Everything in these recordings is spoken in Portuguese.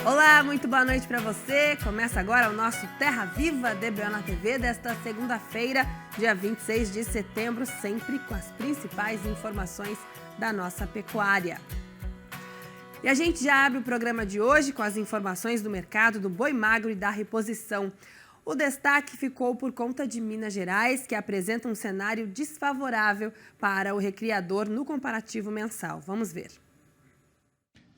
Olá, muito boa noite para você. Começa agora o nosso Terra Viva DBO na TV desta segunda-feira, dia 26 de setembro, sempre com as principais informações da nossa pecuária. E a gente já abre o programa de hoje com as informações do mercado do boi magro e da reposição. O destaque ficou por conta de Minas Gerais, que apresenta um cenário desfavorável para o recriador no comparativo mensal. Vamos ver.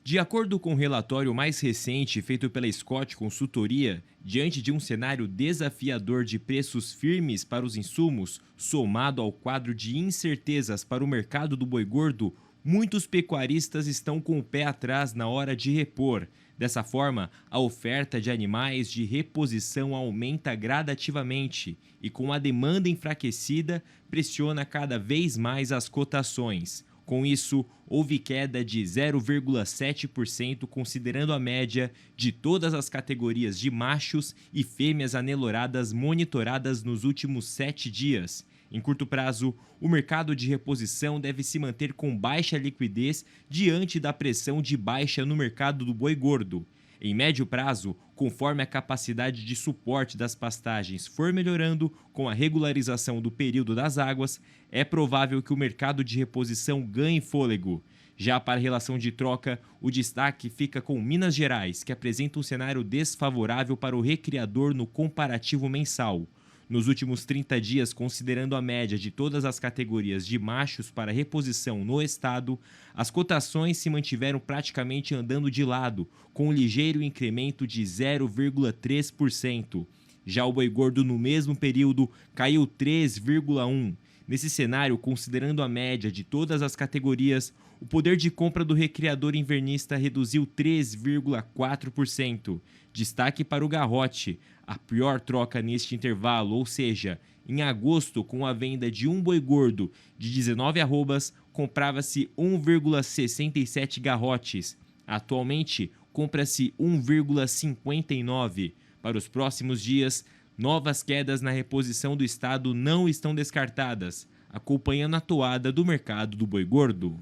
De acordo com o relatório mais recente feito pela Scott Consultoria, diante de um cenário desafiador de preços firmes para os insumos, somado ao quadro de incertezas para o mercado do boi gordo, muitos pecuaristas estão com o pé atrás na hora de repor. Dessa forma, a oferta de animais de reposição aumenta gradativamente e, com a demanda enfraquecida, pressiona cada vez mais as cotações. Com isso, houve queda de 0,7% considerando a média de todas as categorias de machos e fêmeas aneloradas monitoradas nos últimos 7 dias. Em curto prazo, o mercado de reposição deve se manter com baixa liquidez diante da pressão de baixa no mercado do boi gordo. Em médio prazo, conforme a capacidade de suporte das pastagens for melhorando com a regularização do período das águas, é provável que o mercado de reposição ganhe fôlego. Já para a relação de troca, o destaque fica com Minas Gerais, que apresenta um cenário desfavorável para o recriador no comparativo mensal. Nos últimos 30 dias, considerando a média de todas as categorias de machos para reposição no estado, as cotações se mantiveram praticamente andando de lado, com um ligeiro incremento de 0,3%. Já o boi gordo no mesmo período caiu 3,1%. Nesse cenário, considerando a média de todas as categorias, o poder de compra do recriador invernista reduziu 3,4%. Destaque para o garrote, a pior troca neste intervalo, ou seja, em agosto, com a venda de um boi gordo de 19 arrobas, comprava-se 1,67 garrotes. Atualmente, compra-se 1,59. Para os próximos dias, novas quedas na reposição do estado não estão descartadas, acompanhando a toada do mercado do boi gordo.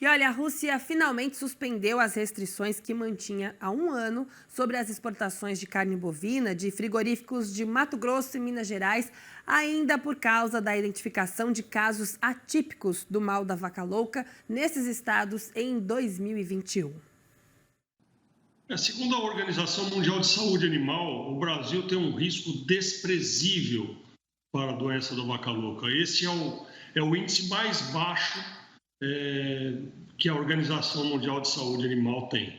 E olha, a Rússia finalmente suspendeu as restrições que mantinha há um ano sobre as exportações de carne bovina de frigoríficos de Mato Grosso e Minas Gerais, ainda por causa da identificação de casos atípicos do mal da vaca louca nesses estados em 2021. Segundo a Organização Mundial de Saúde Animal, o Brasil tem um risco desprezível para a doença da vaca louca. Esse é o índice mais baixo que a Organização Mundial de Saúde Animal tem.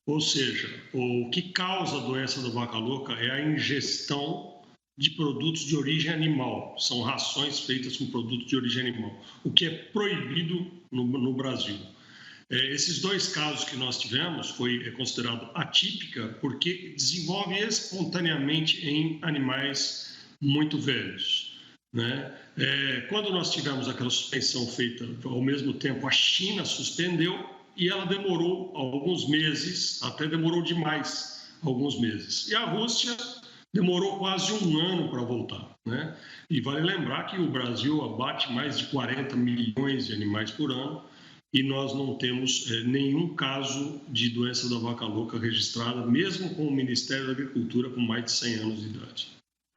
Ou seja, o que causa a doença da vaca louca é a ingestão de produtos de origem animal. São rações feitas com produtos de origem animal, o que é proibido no Brasil. Esses dois casos que nós tivemos é considerado atípica porque desenvolve espontaneamente em animais muito velhos, né? Quando nós tivemos aquela suspensão feita ao mesmo tempo, a China suspendeu e ela demorou alguns meses, até demorou demais alguns meses. E a Rússia demorou quase um ano para voltar, né? E vale lembrar que o Brasil abate mais de 40 milhões de animais por ano e nós não temos nenhum caso de doença da vaca louca registrada, mesmo com o Ministério da Agricultura com mais de 100 anos de idade.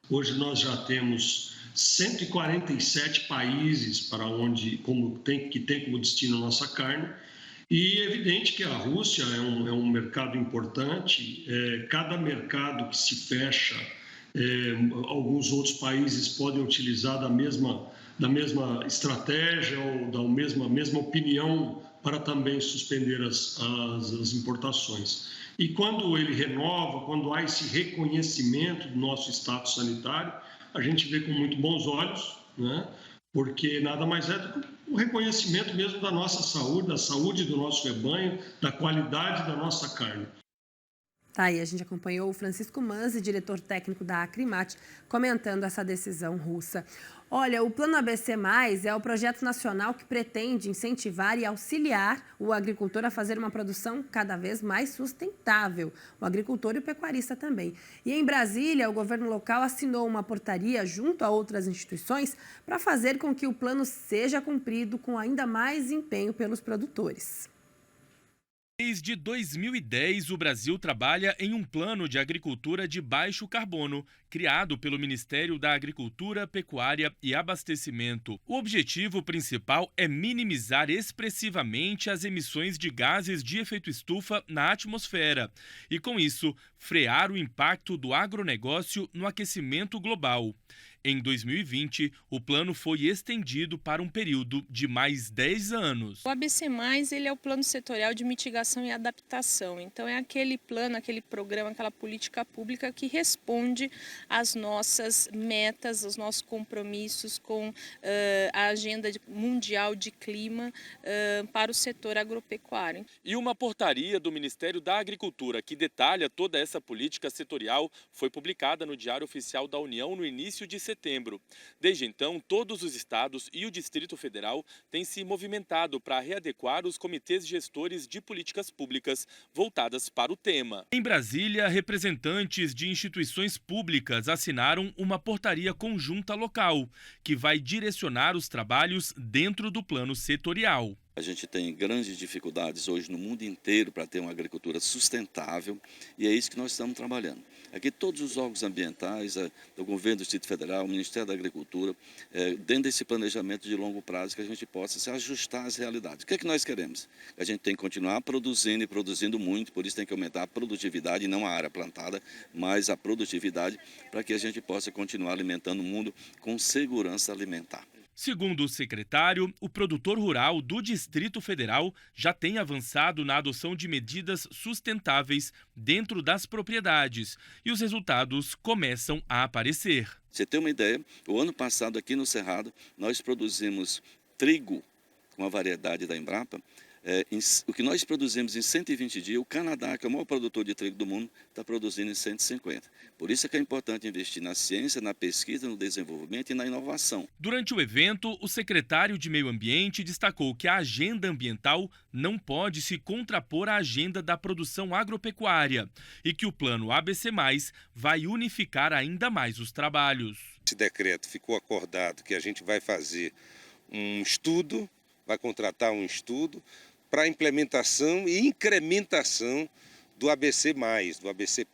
Hoje nós já temos 147 países para onde que tem como destino a nossa carne, e é evidente que a Rússia é um mercado importante. Cada mercado que se fecha, alguns outros países podem utilizar da mesma estratégia ou da mesma opinião para também suspender as importações. E quando ele renova, quando há esse reconhecimento do nosso status sanitário, a gente vê com muito bons olhos, né? Porque nada mais é do que o reconhecimento mesmo da nossa saúde, da saúde do nosso rebanho, da qualidade da nossa carne. Tá aí, a gente acompanhou o Francisco Manzi, diretor técnico da Acrimate, comentando essa decisão russa. Olha, o Plano ABC+, é o projeto nacional que pretende incentivar e auxiliar o agricultor a fazer uma produção cada vez mais sustentável, o agricultor e o pecuarista também. E em Brasília, o governo local assinou uma portaria junto a outras instituições para fazer com que o plano seja cumprido com ainda mais empenho pelos produtores. Desde 2010, o Brasil trabalha em um plano de agricultura de baixo carbono, criado pelo Ministério da Agricultura, Pecuária e Abastecimento. O objetivo principal é minimizar expressivamente as emissões de gases de efeito estufa na atmosfera e, com isso, frear o impacto do agronegócio no aquecimento global. Em 2020, o plano foi estendido para um período de mais 10 anos. O ABC+, ele é o plano setorial de mitigação e adaptação. Então é aquele plano, aquele programa, aquela política pública que responde às nossas metas, aos nossos compromissos com a agenda mundial de clima para o setor agropecuário. E uma portaria do Ministério da Agricultura que detalha toda essa política setorial foi publicada no Diário Oficial da União no início de setembro. Desde então, todos os estados e o Distrito Federal têm se movimentado para readequar os comitês gestores de políticas públicas voltadas para o tema. Em Brasília, representantes de instituições públicas assinaram uma portaria conjunta local, que vai direcionar os trabalhos dentro do plano setorial. A gente tem grandes dificuldades hoje no mundo inteiro para ter uma agricultura sustentável e é isso que nós estamos trabalhando. Aqui todos os órgãos ambientais, do governo do Distrito Federal, o Ministério da Agricultura, dentro desse planejamento de longo prazo que a gente possa se ajustar às realidades. O que é que nós queremos? A gente tem que continuar produzindo e produzindo muito, por isso tem que aumentar a produtividade, não a área plantada, mas a produtividade para que a gente possa continuar alimentando o mundo com segurança alimentar. Segundo o secretário, o produtor rural do Distrito Federal já tem avançado na adoção de medidas sustentáveis dentro das propriedades e os resultados começam a aparecer. Você tem uma ideia, o ano passado aqui no Cerrado nós produzimos trigo com a variedade da Embrapa. O que nós produzimos em 120 dias, o Canadá, que é o maior produtor de trigo do mundo, está produzindo em 150. Por isso é que é importante investir na ciência, na pesquisa, no desenvolvimento e na inovação. Durante o evento, o secretário de Meio Ambiente destacou que a agenda ambiental não pode se contrapor à agenda da produção agropecuária e que o plano ABC+, vai unificar ainda mais os trabalhos. Esse decreto ficou acordado que a gente vai fazer um estudo, vai contratar um estudo para a implementação e incrementação do ABC+, do ABC+,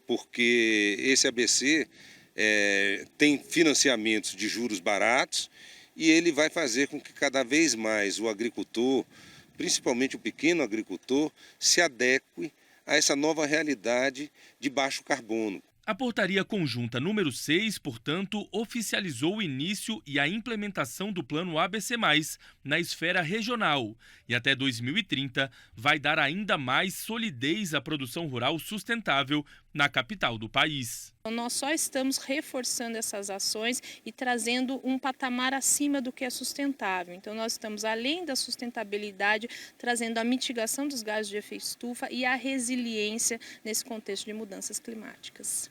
porque esse ABC tem financiamentos de juros baratos e ele vai fazer com que cada vez mais o agricultor, principalmente o pequeno agricultor, se adeque a essa nova realidade de baixo carbono. A portaria conjunta número 6, portanto, oficializou o início e a implementação do plano ABC+, na esfera regional e até 2030 vai dar ainda mais solidez à produção rural sustentável na capital do país. Nós só estamos reforçando essas ações e trazendo um patamar acima do que é sustentável. Então nós estamos, além da sustentabilidade, trazendo a mitigação dos gases de efeito estufa e a resiliência nesse contexto de mudanças climáticas.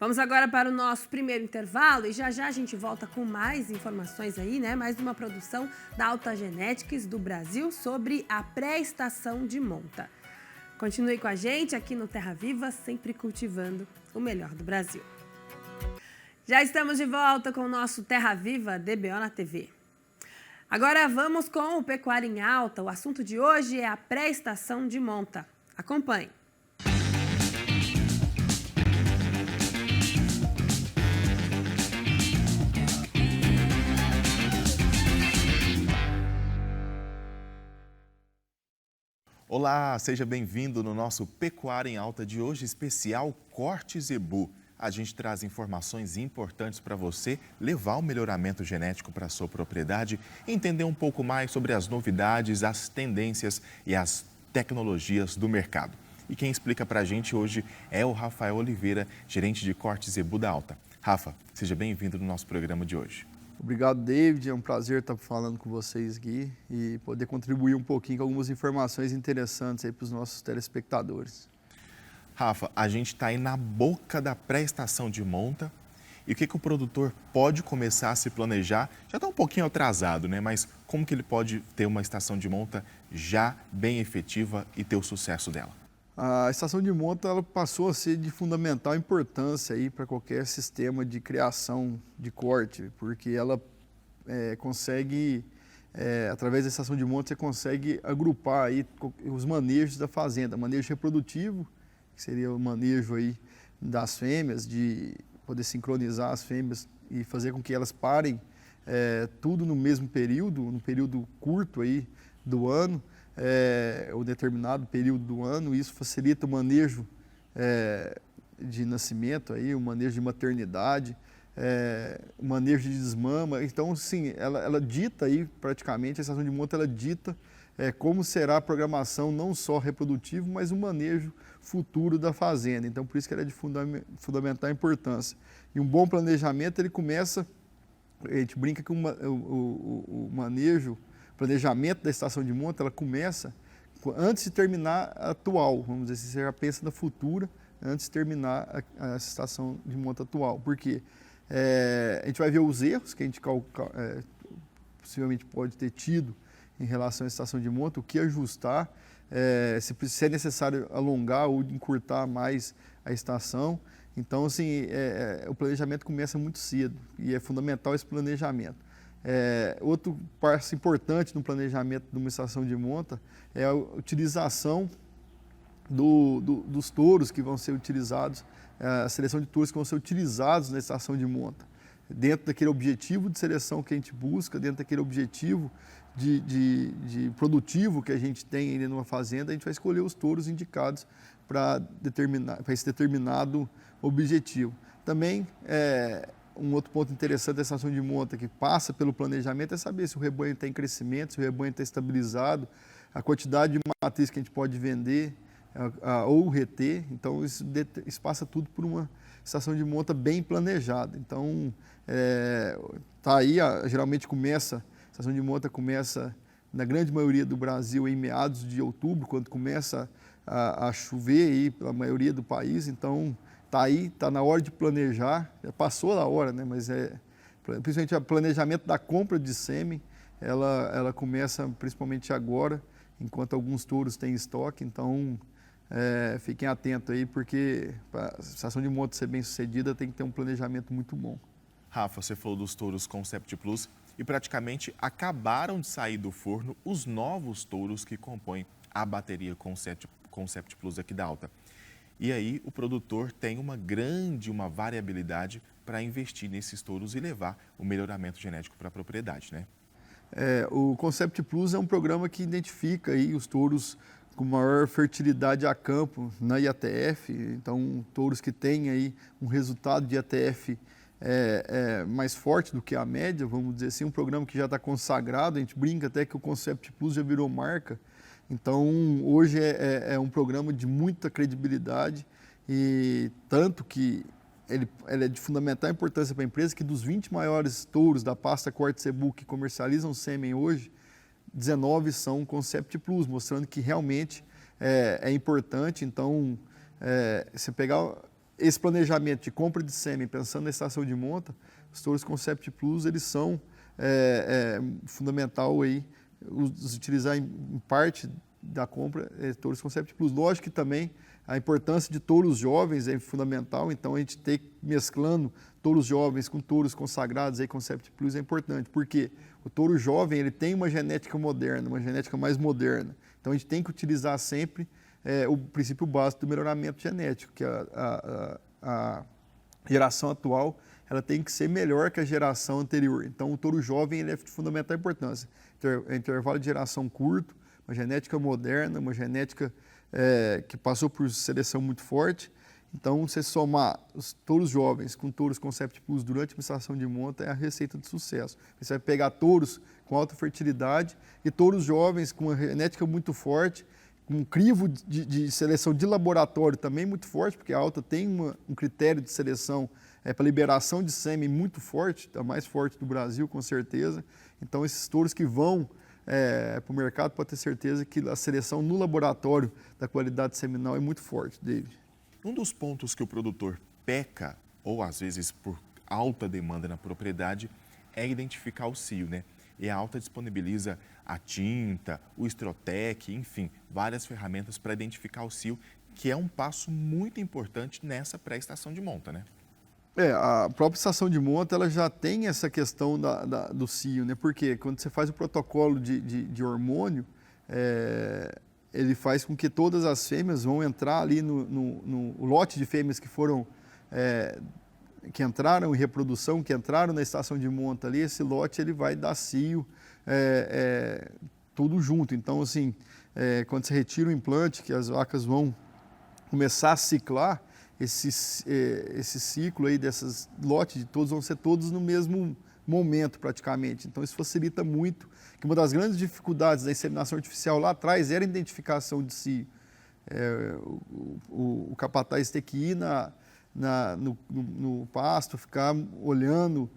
Vamos agora para o nosso primeiro intervalo e já a gente volta com mais informações aí, né? Mais uma produção da Alta Genetics do Brasil sobre a pré-estação de monta. Continue com a gente aqui no Terra Viva, sempre cultivando o melhor do Brasil. Já estamos de volta com o nosso Terra Viva DBO na TV. Agora vamos com o Pecuária em Alta. O assunto de hoje é a pré-estação de monta. Acompanhe. Olá, seja bem-vindo no nosso Pecuária em Alta de hoje, especial Corte Zebu. A gente traz informações importantes para você levar o melhoramento genético para a sua propriedade, entender um pouco mais sobre as novidades, as tendências e as tecnologias do mercado. E quem explica para a gente hoje é o Rafael Oliveira, gerente de Corte Zebu da Alta. Rafa, seja bem-vindo no nosso programa de hoje. Obrigado, David. É um prazer estar falando com vocês aqui e poder contribuir um pouquinho com algumas informações interessantes aí para os nossos telespectadores. Rafa, a gente está aí na boca da pré-estação de monta e o que o produtor pode começar a se planejar? Já está um pouquinho atrasado, né? Mas como que ele pode ter uma estação de monta já bem efetiva e ter o sucesso dela? A estação de monta ela passou a ser de fundamental importância para qualquer sistema de criação de corte, porque ela consegue através da estação de monta, você consegue agrupar aí os manejos da fazenda. Manejo reprodutivo, que seria o manejo aí das fêmeas, de poder sincronizar as fêmeas e fazer com que elas parem tudo no mesmo período, num período curto aí do ano, ou determinado período do ano. Isso facilita o manejo de nascimento, aí, o manejo de maternidade, o manejo de desmama. Então, sim, ela dita aí, praticamente, a estação de monta, ela dita como será a programação, não só reprodutivo, mas o manejo futuro da fazenda. Então, por isso que ela é de fundamental importância. E um bom planejamento, ele começa, a gente brinca que o planejamento da estação de monta, ela começa antes de terminar a atual, vamos dizer assim, você já pensa na futura, antes de terminar a estação de monta atual. Por quê? A gente vai ver os erros que a gente possivelmente pode ter tido em relação à estação de monta, o que ajustar, se é necessário alongar ou encurtar mais a estação. Então, assim, o planejamento começa muito cedo e é fundamental esse planejamento. Outro passo importante no planejamento de uma estação de monta é a utilização dos touros que vão ser utilizados, a seleção de touros que vão ser utilizados na estação de monta. Dentro daquele objetivo de seleção que a gente busca, dentro daquele objetivo de produtivo que a gente tem aí numa fazenda, a gente vai escolher os touros indicados para esse determinado objetivo. Também, um outro ponto interessante da estação de monta que passa pelo planejamento é saber se o rebanho está em crescimento, se o rebanho está estabilizado, a quantidade de matriz que a gente pode vender ou reter. Então, isso passa tudo por uma estação de monta bem planejada. Então, geralmente a estação de monta começa, na grande maioria do Brasil, em meados de outubro, quando começa a chover aí pela maioria do país. Então, está na hora de planejar, já passou da hora, né? Mas principalmente o planejamento da compra de sêmen, ela começa principalmente agora, enquanto alguns touros têm estoque. Então, fiquem atentos aí, porque para a estação de monta ser bem sucedida tem que ter um planejamento muito bom. Rafa, você falou dos touros Concept Plus e praticamente acabaram de sair do forno os novos touros que compõem a bateria Concept Plus aqui da Alta. E aí o produtor tem uma variabilidade para investir nesses touros e levar o melhoramento genético para a propriedade, né? O Concept Plus é um programa que identifica aí os touros com maior fertilidade a campo na IATF. Então, touros que têm aí um resultado de IATF mais forte do que a média, vamos dizer assim, um programa que já está consagrado. A gente brinca até que o Concept Plus já virou marca. Então, hoje é um programa de muita credibilidade, e tanto que ele é de fundamental importância para a empresa, que dos 20 maiores touros da pasta Corte Cebu que comercializam sêmen hoje, 19 são Concept Plus, mostrando que realmente é importante. Então, se pegar esse planejamento de compra de sêmen, pensando na estação de monta, os touros Concept Plus, eles são fundamental aí, utilizar em parte da compra touros Concept Plus. Lógico que também a importância de touros jovens é fundamental, então a gente ter mesclando touros jovens com touros consagrados, aí Concept Plus é importante, porque o touro jovem ele tem uma genética moderna, uma genética mais moderna. Então a gente tem que utilizar sempre o princípio básico do melhoramento genético, que a geração atual ela tem que ser melhor que a geração anterior. Então o touro jovem ele é de fundamental importância. Intervalo de geração curto, uma genética moderna, uma genética que passou por seleção muito forte. Então, você somar os touros jovens com touros Concept Plus durante a estação de monta é a receita de sucesso. Você vai pegar touros com alta fertilidade e touros jovens com uma genética muito forte, com um crivo de seleção de laboratório também muito forte, porque a Alta tem um critério de seleção para liberação de sêmen muito forte, a mais forte do Brasil, com certeza. Então, esses touros que vão para o mercado, pode ter certeza que a seleção no laboratório da qualidade seminal é muito forte, David. Um dos pontos que o produtor peca, ou às vezes por alta demanda na propriedade, é identificar o cio, né? E a Alta disponibiliza a tinta, o Estrotec, enfim, várias ferramentas para identificar o cio, que é um passo muito importante nessa pré-estação de monta, né? A própria estação de monta ela já tem essa questão do cio, né? Porque quando você faz o protocolo de hormônio, ele faz com que todas as fêmeas vão entrar ali no lote de fêmeas que foram, que entraram em reprodução, que entraram na estação de monta ali, esse lote ele vai dar cio, tudo junto. Então, assim, quando você retira o implante, que as vacas vão começar a ciclar, esse ciclo aí desses lotes de todos vão ser todos no mesmo momento praticamente. Então isso facilita muito, que uma das grandes dificuldades da inseminação artificial lá atrás era a identificação de cio. O capataz ter que ir no pasto, ficar olhando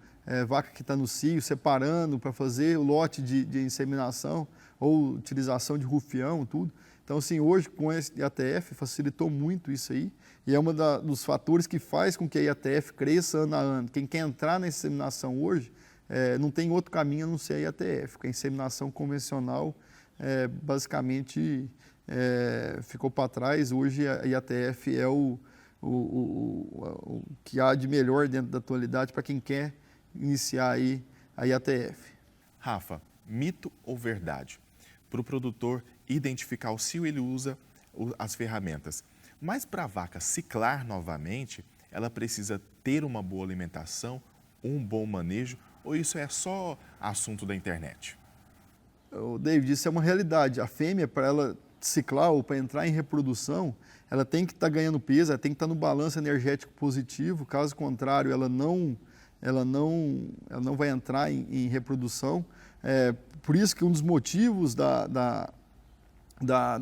vaca que está no cio, separando para fazer o lote de inseminação ou utilização de rufião, tudo. Então, assim, hoje com a IATF facilitou muito isso aí e é um dos fatores que faz com que a IATF cresça ano a ano. Quem quer entrar na inseminação hoje não tem outro caminho a não ser a IATF, porque a inseminação convencional basicamente ficou para trás. Hoje a IATF é o que há de melhor dentro da atualidade para quem quer iniciar aí a IATF. Rafa, mito ou verdade? Para o produtor identificar o cio, ele usa as ferramentas. Mas para a vaca ciclar novamente, ela precisa ter uma boa alimentação, um bom manejo, ou isso é só assunto da internet? David, isso é uma realidade. A fêmea, para ela ciclar ou para entrar em reprodução, ela tem que estar ganhando peso, ela tem que estar no balanço energético positivo, caso contrário, ela não vai entrar em reprodução. Por isso que um dos motivos da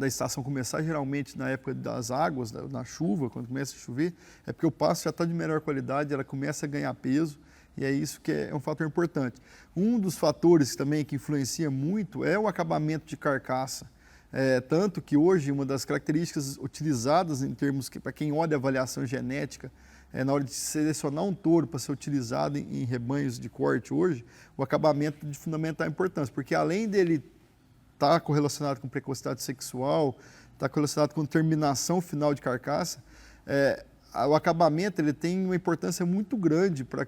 estação começar geralmente na época das águas, na chuva, quando começa a chover, é porque o pasto já está de melhor qualidade, ela começa a ganhar peso e é isso que é um fator importante. Um dos fatores também que influencia muito é o acabamento de carcaça. Tanto que hoje uma das características utilizadas em termos que, para quem olha a avaliação genética, na hora de selecionar um touro para ser utilizado em rebanhos de corte hoje, o acabamento de fundamental importância, porque além dele estar correlacionado com precocidade sexual, está correlacionado com terminação final de carcaça, o acabamento ele tem uma importância muito grande para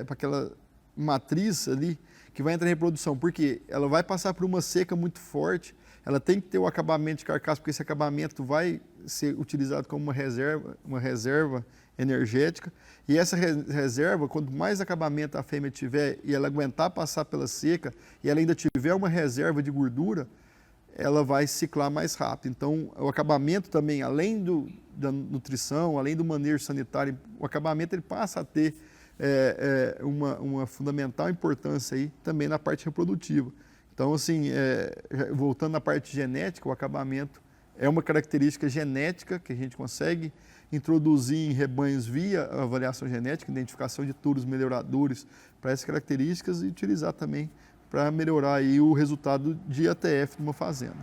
aquela matriz ali que vai entrar em reprodução, porque ela vai passar por uma seca muito forte, ela tem que ter o acabamento de carcaça, porque esse acabamento vai ser utilizado como uma reserva energética, e essa reserva, quanto mais acabamento a fêmea tiver e ela aguentar passar pela seca e ela ainda tiver uma reserva de gordura, ela vai ciclar mais rápido. Então, o acabamento também, além da nutrição, além do manejo sanitário, o acabamento ele passa a ter uma fundamental importância aí também na parte reprodutiva. Então, assim, voltando na parte genética, o acabamento é uma característica genética que a gente consegue introduzir em rebanhos via avaliação genética, identificação de touros melhoradores para essas características e utilizar também para melhorar aí o resultado de IATF de uma fazenda.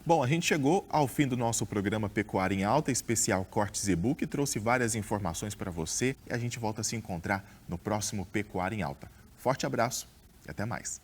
Bom, a gente chegou ao fim do nosso programa Pecuária em Alta, especial Corte Zebu, que trouxe várias informações para você e a gente volta a se encontrar no próximo Pecuária em Alta. Forte abraço e até mais.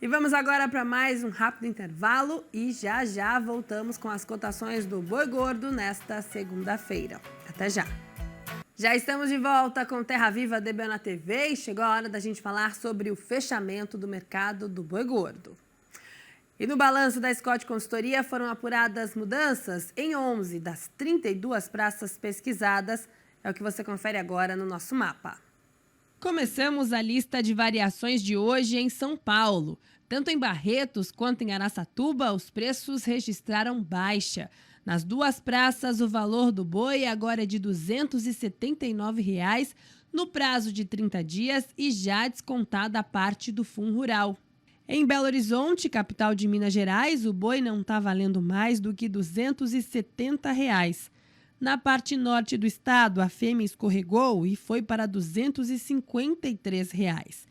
E vamos agora para mais um rápido intervalo e já já voltamos com as cotações do boi gordo nesta segunda-feira. Até já! Já estamos de volta com Terra Viva DBO na TV e chegou a hora da gente falar sobre o fechamento do mercado do boi gordo. E no balanço da Scott Consultoria foram apuradas mudanças em 11 das 32 praças pesquisadas. É o que você confere agora no nosso mapa. Começamos a lista de variações de hoje em São Paulo. Tanto em Barretos quanto em Araçatuba, os preços registraram baixa. Nas duas praças, o valor do boi agora é de R$ 279,00 no prazo de 30 dias e já descontada a parte do Fundo Rural. Em Belo Horizonte, capital de Minas Gerais, o boi não está valendo mais do que R$ 270,00. Na parte norte do estado, a fêmea escorregou e foi para R$ 253,00.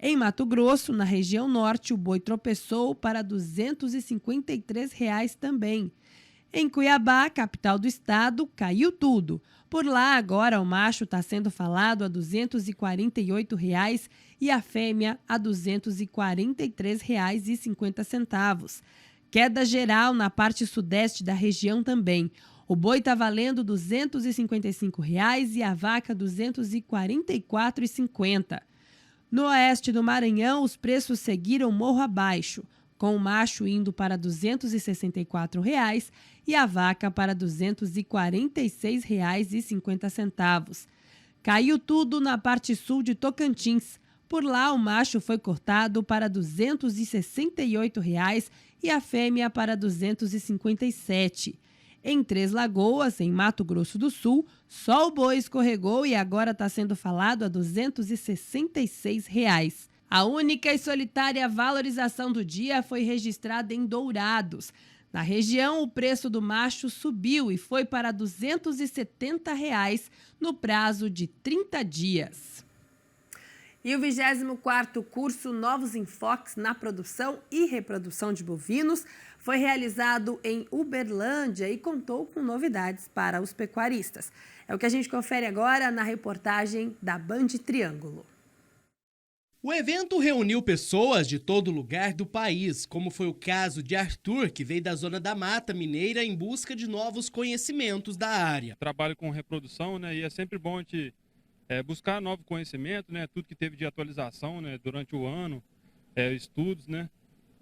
Em Mato Grosso, na região norte, o boi tropeçou para R$ 253,00 também. Em Cuiabá, capital do estado, caiu tudo. Por lá, agora, o macho está sendo falado a R$ 248 e a fêmea a R$ 243,50. Queda geral na parte sudeste da região também. O boi está valendo R$ 255 e a vaca R$ 244,50. No oeste do Maranhão, os preços seguiram morro abaixo, com o macho indo para R$ 264 e a vaca para R$ 246,50. Caiu tudo na parte sul de Tocantins. Por lá, o macho foi cortado para R$ 268 e a fêmea para R$ 257. Em Três Lagoas, em Mato Grosso do Sul, só o boi escorregou e agora está sendo falado a R$ 266. A única e solitária valorização do dia foi registrada em Dourados. Na região, o preço do macho subiu e foi para R$ 270 no prazo de 30 dias. E o 24º curso Novos Enfoques na Produção e Reprodução de Bovinos foi realizado em Uberlândia e contou com novidades para os pecuaristas. É o que a gente confere agora na reportagem da Band Triângulo. O evento reuniu pessoas de todo lugar do país, como foi o caso de Arthur, que veio da zona da Mata Mineira em busca de novos conhecimentos da área. Trabalho com reprodução, né, e é sempre bom a gente buscar novo conhecimento, né, tudo que teve de atualização, né, durante o ano, estudos, né,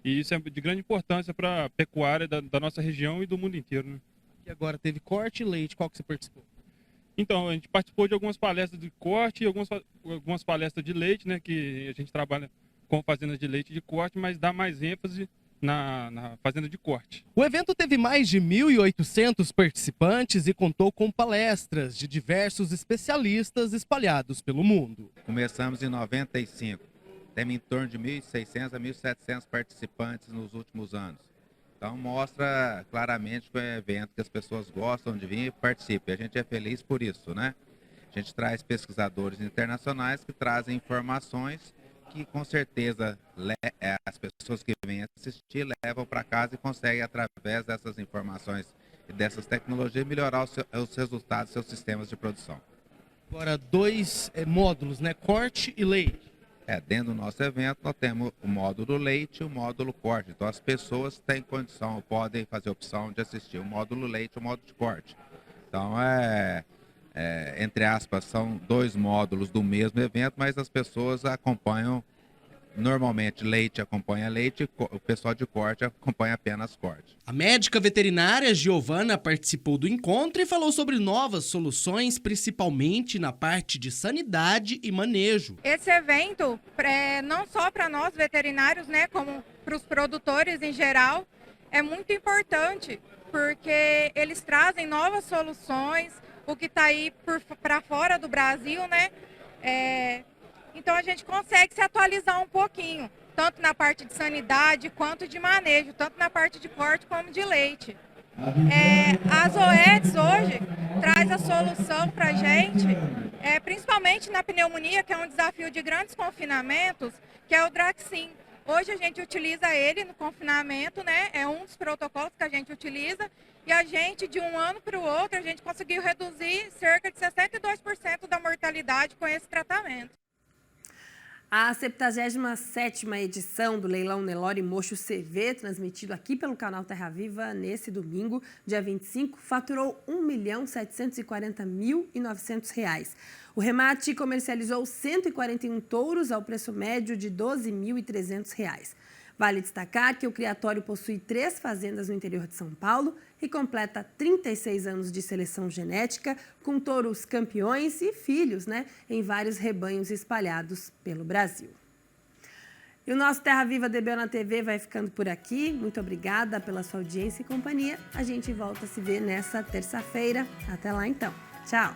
e isso é de grande importância para a pecuária da nossa região e do mundo inteiro, né. E agora teve corte e leite, qual que você participou? Então, a gente participou de algumas palestras de corte e algumas palestras de leite, né, que a gente trabalha com fazendas de leite de corte, mas dá mais ênfase na fazenda de corte. O evento teve mais de 1.800 participantes e contou com palestras de diversos especialistas espalhados pelo mundo. Começamos em 95, temos em torno de 1.600 a 1.700 participantes nos últimos anos. Então mostra claramente que é um evento que as pessoas gostam de vir e participam. A gente é feliz por isso, né? A gente traz pesquisadores internacionais que trazem informações que com certeza as pessoas que vêm assistir levam para casa e conseguem, através dessas informações e dessas tecnologias, melhorar os resultados dos seus sistemas de produção. Agora, 2 módulos, né? Corte e leite. Dentro do nosso evento, nós temos o módulo leite e o módulo corte. Então, as pessoas têm condição, podem fazer a opção de assistir o módulo leite e o módulo de corte. Então, entre aspas, são 2 módulos do mesmo evento, mas as pessoas acompanham, normalmente leite acompanha leite, o pessoal de corte acompanha apenas corte. A médica veterinária Giovana participou do encontro e falou sobre novas soluções, principalmente na parte de sanidade e manejo. Esse evento, não só para nós veterinários, né, como para os produtores em geral, é muito importante, porque eles trazem novas soluções, o que está aí para fora do Brasil, né? Então a gente consegue se atualizar um pouquinho, tanto na parte de sanidade quanto de manejo, tanto na parte de corte como de leite. A Zoetis hoje traz a solução para a gente, principalmente na pneumonia, que é um desafio de grandes confinamentos, que é o Draxin. Hoje a gente utiliza ele no confinamento, né? É um dos protocolos que a gente utiliza. E a gente, de um ano para o outro, a gente conseguiu reduzir cerca de 62% da mortalidade com esse tratamento. A 77ª edição do leilão Nelore Mocho CV, transmitido aqui pelo canal Terra Viva nesse domingo, dia 25, faturou R$ 1.740.900. O remate comercializou 141 touros ao preço médio de R$ 12.300. Vale destacar que o criatório possui 3 fazendas no interior de São Paulo e completa 36 anos de seleção genética, com touros campeões e filhos, né, em vários rebanhos espalhados pelo Brasil. E o nosso Terra Viva DBO na TV vai ficando por aqui. Muito obrigada pela sua audiência e companhia. A gente volta a se ver nessa terça-feira. Até lá, então. Tchau!